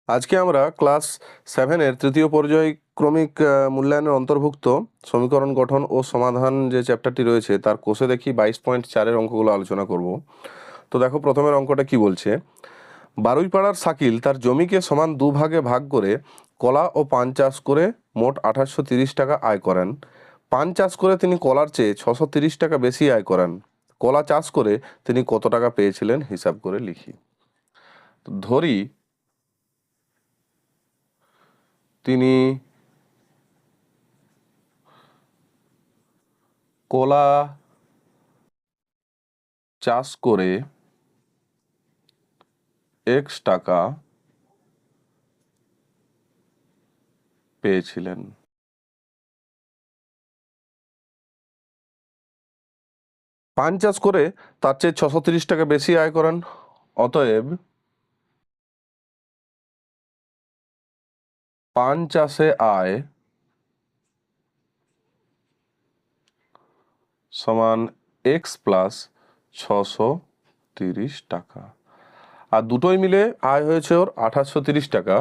আজকে আমরা ক্লাস 7-এর তৃতীয় পর্যায়ক্রমিক মূল্যায়নের অন্তর্ভুক্ত সমীকরণ গঠন ও সমাধান যে চ্যাপ্টারটি রয়েছে তার কোষে দেখি 22.4-এর অঙ্কগুলো আলোচনা করব। তো দেখো প্রথমের অঙ্কটা কি বলছে। বারুইপাড়ার শাকিল তার জমিকে সমান দুভাগে ভাগ করে কলা ও পান চাষ করে মোট 2830 টাকা আয় করেন। পান চাষ করে তিনি কলার চেয়ে 630 টাকা বেশি আয় করেন। কলা চাষ করে তিনি কত টাকা পেয়েছিলেন হিসাব করে লিখি। তো ধরি তিনি কলা চাষ করে x টাকা পেয়েছিলেন। পান চাষ করে তার চেয়ে 630 টাকা বেশি আয় করেন। অতএব পান চাষে আয় সমান x প্লাস 630 টাকা। আর দুটোই মিলে আয় হয়েছে ওর 2830 টাকা।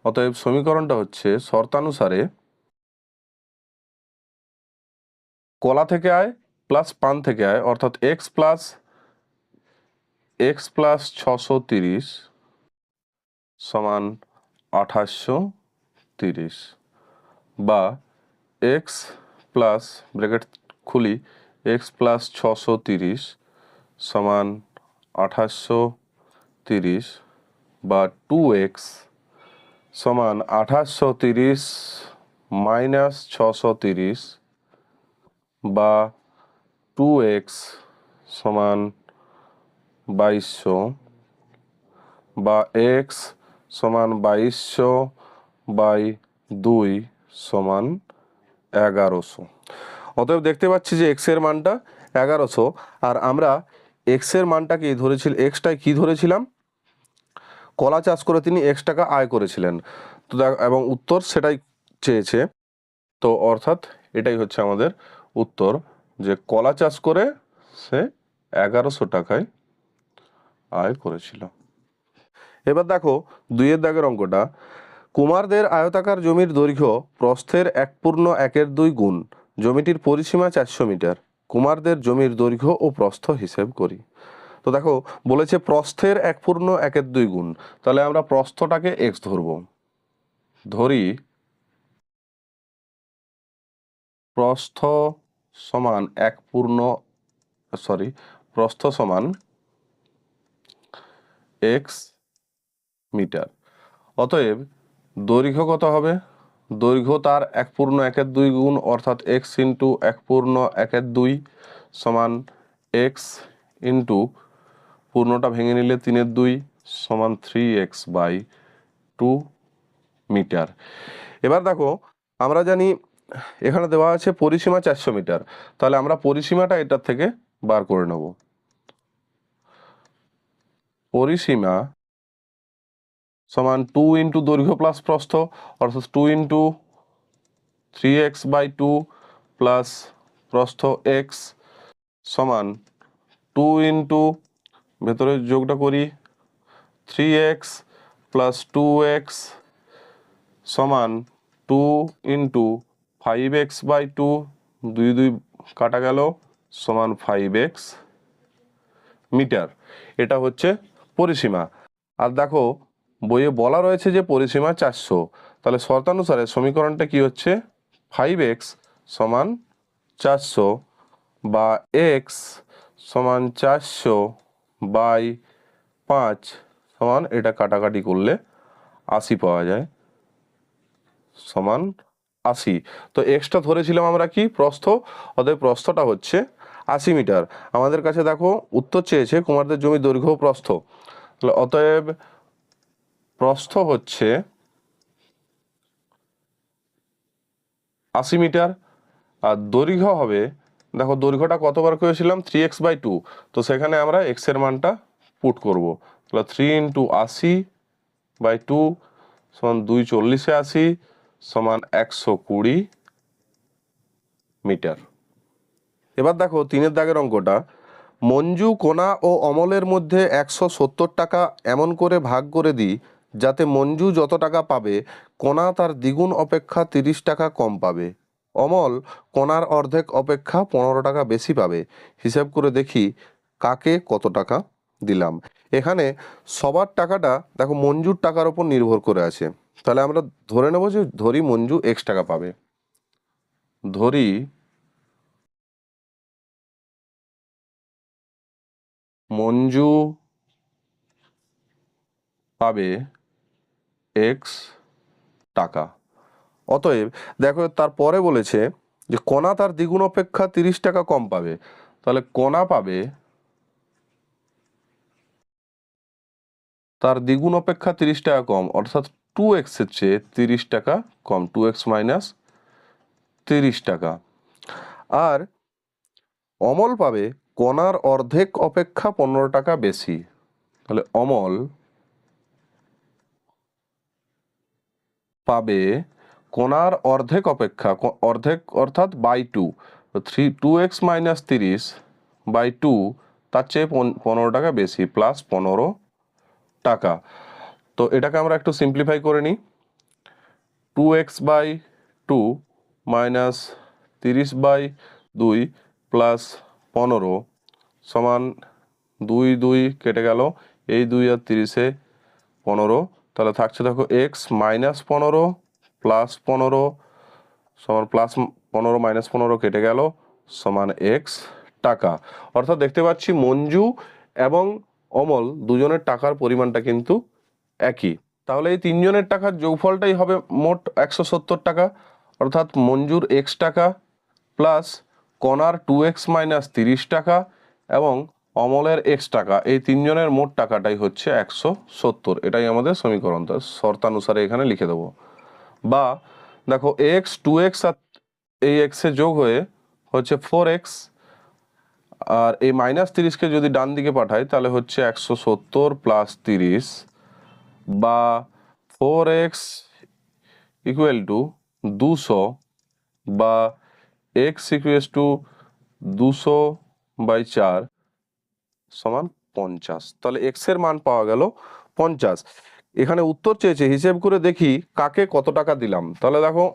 অতএব সমীকরণটা হচ্ছে শর্তানুসারে কলা থেকে আয় প্লাস পান থেকে আয় অর্থাৎ x প্লাস 630 সমান 2830 বা x প্লাস ব্র্যাকেট খুলি x প্লাস 630 সমান 2830 বা 2x সমান 2830 মাইনাস 630 বা 2x সমান 2200 বা x সমান 2200 বাই 2 সমান 1100। অতএব দেখতে পাচ্ছি যে x এর মানটা 1100 আর আমরা x এর মানটাকে এক্সটাই কি ধরেছিলাম, কলা চাষ করে তিনি x টাকা আয় করেছিলেন। তো এবং উত্তর সেটাই চেয়েছে। তো অর্থাৎ এটাই হচ্ছে আমাদের উত্তর যে কলা চাষ করে সে 1100 টাকায় আয় করেছিল। এবার দেখো 2-এর দাগের অঙ্কটা। কুমারদের আয়তাকার জমির দৈর্ঘ্য প্রস্থের 1/1/2 গুণ। জমিটির পরিসীমা 400 মিটার। কুমারদের জমির দৈর্ঘ্য ও প্রস্থ হিসেব করি। তো দেখো বলেছে প্রস্থের 1/1/2 গুণ, তাহলে আমরা প্রস্থটাকে x ধরব। ধরি প্রস্থ সমান প্রস্থ সমান x মিটার। অতএব দৈর্ঘ্য কত হবে? দৈর্ঘ্য তার 1/1/2 গুণ অর্থাৎ x ইন্টু 1/1/2 সমান x ইন্টু পূর্ণটা ভেঙে নিলে 3/2 সমান 3x/2 মিটার। এবার দেখো আমরা জানি এখানে দেওয়া আছে পরিসীমা 400 মিটার, তাহলে আমরা পরিসীমাটা এটার থেকে বার করে নেব। পরিসীমা সমান 2 ইন্টু দৈর্ঘ্য প্লাস প্রস্থ অর্থাৎ 2 ইন্টু 3x/2 প্লাস প্রস্থ x সমান 2 ইন্টু ভেতরে যোগটা করি 3x প্লাস 2x সমান 2 ইন্টু 5x/2 2 কাটা গেল সমান 5x মিটার। এটা হচ্ছে পরিসীমা। আর দেখো বইয়ে বলা রয়েছে যে পরিসীমা 400, তাহলে শর্তানুসারে সমীকরণটা কি হচ্ছে 5x সমান 400 বা x সমান 400 বাই 5 সমান এটা কাটাকাটি করলে 80 পাওয়া যায় সমান 80। তো এক্সটা ধরেছিলাম আমরা কি প্রস্থ, অতএব প্রস্থটা হচ্ছে 80 মিটার। আমাদের কাছে দেখো উত্তর চেয়েছে কুমারদের জমির দৈর্ঘ্য প্রস্থ, তাহলে অতএব প্রস্থ হচ্ছে 80 মিটার আর দৈর্ঘ্য হবে, দেখো দৈর্ঘ্যটা কতবার করেছিলাম 3x/2, তো সেখানে আমরা x এর মানটা পুট করব। তাহলে 3 ইন্টু 80/2 সমান 2 40-এ 80 সমান 120 মিটার। এবার দেখো 3-এর দাগের অঙ্কটা। মঞ্জু, কোনা ও অমলের মধ্যে 170 টাকা এমন করে ভাগ করে দিই যাতে মঞ্জু যত টাকা পাবে কণা তার দ্বিগুণ অপেক্ষা 30 টাকা কম পাবে। অমল কণার অর্ধেক অপেক্ষা 15 টাকা বেশি পাবে। হিসাব করে দেখি কাকে কত টাকা দিলাম। এখানে সবার টাকাটা দেখো মঞ্জুর টাকার উপর নির্ভর করে আছে। তাহলে আমরা ধরে নেব যে ধরি মঞ্জু এক্স টাকা পাবে। ধরি মঞ্জু পাবে এক্স টাকা। অতএব দেখো তারপরে বলেছে যে কণা তার দ্বিগুণ অপেক্ষা 30 টাকা কম পাবে। তাহলে কণা পাবে তার দ্বিগুণ অপেক্ষা 30 টাকা কম, অর্থাৎ 2x এর চেয়ে 30 টাকা কম, 2x মাইনাস 30 টাকা। আর অমল পাবে কণার অর্ধেক অপেক্ষা 15 টাকা বেশি। তাহলে অমল পাবে কণার অর্ধেক অপেক্ষা, অর্ধেক অর্থাৎ বাই 2, 2x মাইনাস 30 বাই 2 তার চেয়ে 15 টাকা বেশি, প্লাস 15 টাকা। তো এটাকে আমরা একটু সিম্পলিফাই করে নিই। 2x by 2 minus 30 by 2 plus 15 সমান 2 2 কেটে গেল, এই 2 আর 30-এ 15, তাহলে থাকছে দেখো এক্স মাইনাস 15 প্লাস 15 সমান প্লাস 15 মাইনাস 15 কেটে গেল সমান এক্স টাকা। অর্থাৎ দেখতে পাচ্ছি মঞ্জু এবং অমল দুজনের টাকার পরিমাণটা কিন্তু একই। তাহলে এই তিনজনের টাকার যোগফলটাই হবে মোট 170 টাকা, অর্থাৎ মঞ্জুর এক্স টাকা প্লাস কণার 2x মাইনাস 30 টাকা এবং অমলের এক্স টাকা, এই তিনজনের মোট টাকাটাই হচ্ছে 170। এটাই আমাদের সমীকরণ, তো শর্তানুসারে এখানে লিখে দেবো। বা দেখো এক্স 2x আর এই এক্সে যোগ হয়ে হচ্ছে 4x, আর এই মাইনাস 30কে যদি ডান দিকে পাঠাই তাহলে হচ্ছে 170 প্লাস 30, বা 4x ইকুয়াল টু 200, বা x ইকুয়াল টু 200/4 সমান 50। তাহলে x এর মান পাওয়া গেল 50। এখানে উত্তর চেয়েছে, হিসেব করে দেখি কাকে কত টাকা দিলাম। তাহলে দেখো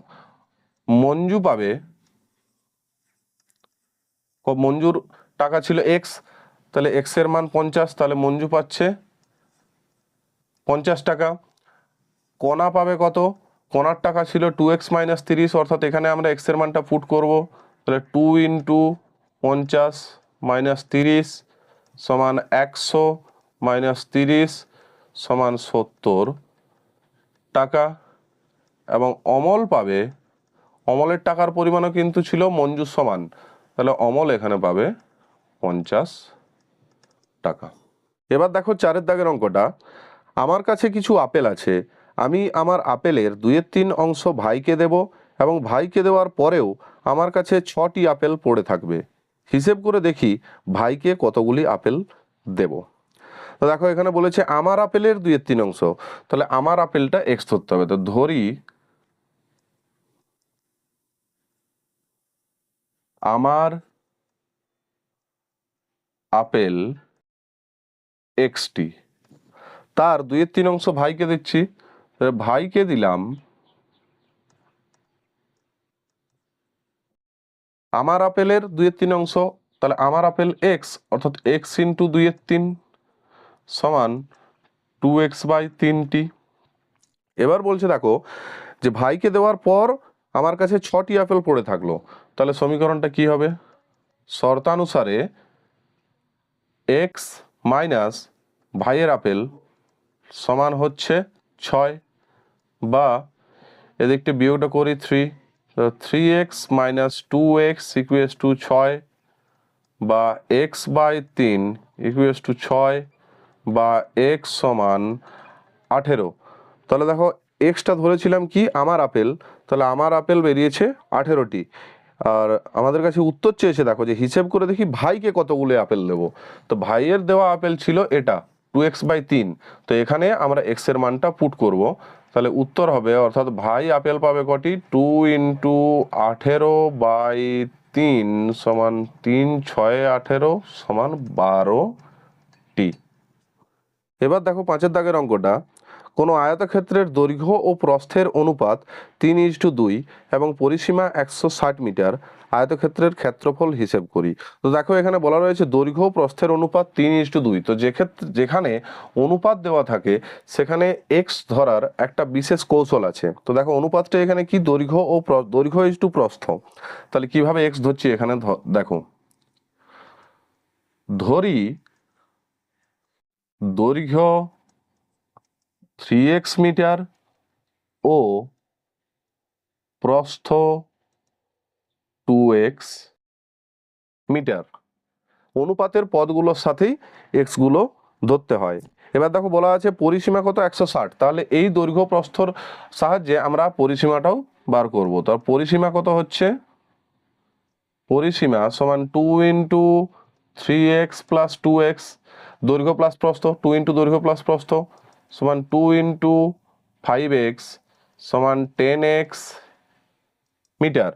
মঞ্জু পাবে, মঞ্জুর টাকা ছিল x, তাহলে x এর মান 50, তাহলে মঞ্জু পাচ্ছে 50 টাকা। কণা পাবে কত? কণার টাকা ছিল 2x মাইনাস 30, অর্থাৎ এখানে আমরা x এর মানটা পুট করব। তাহলে 2 ইন্টু 50 মাইনাস 30 সমান 100 মাইনাস 30 সমান 70 টাকা। এবং অমল পাবে, অমলের টাকার পরিমাণও কিন্তু ছিল মঞ্জুর সমান, তাহলে অমল এখানে পাবে 50 টাকা। এবার দেখো 4 দাগের অঙ্কটা। আমার কাছে কিছু আপেল আছে, আমি আমার আপেলের 2/3 অংশ ভাইকে দেব এবং ভাইকে দেওয়ার পরেও আমার কাছে 6টি আপেল পড়ে থাকবে। হিসেব করে দেখি ভাইকে কতগুলি আপেল দেব। তো দেখো এখানে বলেছে আমার আপেলের 2/3 অংশ, তাহলে আমার আপেলটা এক্স ধরতে হবে। তো ধরি আমার আপেল এক্সটি, তার 2/3 অংশ ভাইকে দিচ্ছি। ভাইকে দিলাম আমার আপেলের 2/3 অংশ, তাহলে আমার আপেল এক্স, অর্থাৎ এক্স ইন্টু 2/3 সমান 2x/3টি। এবার বলছে দেখো যে ভাইকে দেওয়ার পর আমার কাছে 6টি আপেল পড়ে থাকলো, তাহলে সমীকরণটা কি হবে? শর্তানুসারে এক্স মাইনাস ভাইয়ের আপেল সমান হচ্ছে 6, বা এদিকটা বিয়োগটা করি 3, 3x minus 2x equals to 6, বা x/3 ইকুয়ালস টু 6, বা x সমান 18। তাহলে দেখো এক্সটা ধরেছিলাম কি আমার আপেল, তাহলে আমার আপেল বেরিয়েছে 18টি। আর আমাদের কাছে উত্তর চেয়েছে, দেখো যে হিসেব করে দেখি ভাইকে কতগুলো আপেল দেবো। তো ভাইয়ের দেওয়া আপেল ছিল এটা 2x/3, তো এখানে আমরা x এর মানটা পুট করব। তাহলে উত্তর হবে, অর্থাৎ ভাই আপেল পাবে কটি? 2 ইন্টু 18/3 সমান 3 6 18 সমান 12টি। এবার দেখো 5 দাগের অঙ্কটা। কোনো আয়তক্ষেত্রের দৈর্ঘ্য ও প্রস্থের অনুপাত 3:2 এবং পরিসীমা 160 মিটার, আয়তক্ষেত্রের ক্ষেত্রফল হিসেব করি। তো দেখো এখানে বলা রয়েছে দৈর্ঘ্য ও প্রস্থের অনুপাত 3:2। তো যেখানে অনুপাত দেওয়া থাকে সেখানে এক্স ধরার একটা বিশেষ কৌশল আছে। তো দেখো অনুপাতটা এখানে কি, দৈর্ঘ্য ও দৈর্ঘ্য ইস্টু প্রস্থ। তাহলে কিভাবে এক্স ধরছি এখানে দেখো, ধরি দৈর্ঘ্য 3x মিটার ও প্রস্থ 2x মিটার। অনুপাতের পদগুলোর সাথেই এক্স গুলো ধরতে হয়। এবার দেখো বলা আছে পরিসীমা কত, 160। তাহলে এই দৈর্ঘ্য প্রস্থর সাহায্যে আমরা পরিসীমাটাও বার করব। তার পরিসীমা কত হচ্ছে, পরিসীমা সমান 2 × 3x + 2x, দৈর্ঘ্য প্লাস প্রস্থ, 2 × দৈর্ঘ্য প্লাস প্রস্থ সমান 2 × 5x সমান 10x মিটার।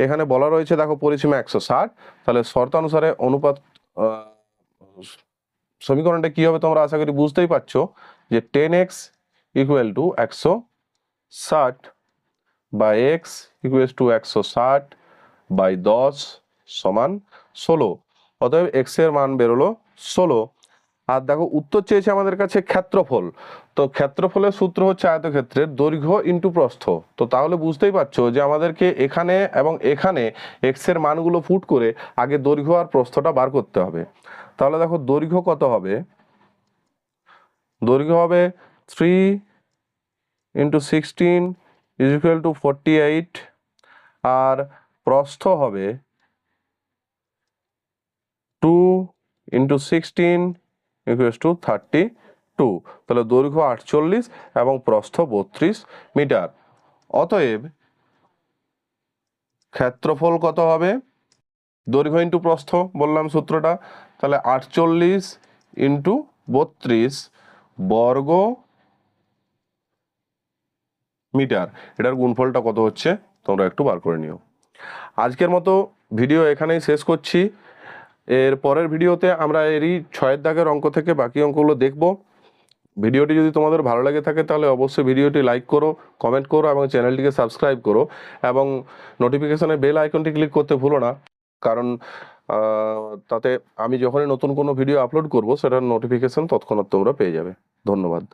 এখানে বলা রয়েছে দেখো পরিসীমা 160। তাহলে শর্তানুসারে অনুপাত সমীকরণটা কি হবে তোমরা আশা করি বুঝতেই পারছো, যে 10x = 160 বা x = 160/10 সমান 16। অতএব x এর মান বেরোলো 16। আর দেখো উত্তর চেয়েছে আমাদের কাছে ক্ষেত্রফল। তো ক্ষেত্রফলের সূত্র হচ্ছে আয়তক্ষেত্রের দৈর্ঘ্য ইন্টু প্রস্থ। তো তাহলে বুঝতেই পারছো যে আমাদেরকে এখানে এবং এখানে এক্স এর মানগুলো পুট করে আগে দৈর্ঘ্য আর প্রস্থটা বার করতে হবে। তাহলে দেখো দৈর্ঘ্য কত হবে, দৈর্ঘ্য হবে 3 × 16 = 48, আর প্রস্থ হবে 2 × 16 = 32। তাহলে দৈর্ঘ্য 48 এবং প্রস্থ 32 মিটার। অতএব ক্ষেত্রফল কত হবে, দৈর্ঘ্য ইন্টু প্রস্থ বললাম সূত্রটা, তাহলে 48 × 32 বর্গ মিটার। এটার গুণফলটা কত হচ্ছে তোমরা একটু বার করে নিও। আজকের মতো ভিডিও এখানেই শেষ করছি। এর পরের ভিডিওতে আমরা এরই 6 দাগের অঙ্ক থেকে বাকি অঙ্কগুলো দেখব। ভিডিওটি যদি তোমাদের ভালো লাগে থাকে তাহলে অবশ্যই ভিডিওটি লাইক করো, কমেন্ট করো এবং চ্যানেলটিকে সাবস্ক্রাইব করো এবং নোটিফিকেশনের বেল আইকনটি ক্লিক করতে ভুলো না, কারণ তাতে আমি যখনই নতুন কোনো ভিডিও আপলোড করব সেটার নোটিফিকেশন তৎক্ষণাৎ তোমরা পেয়ে যাবে। ধন্যবাদ।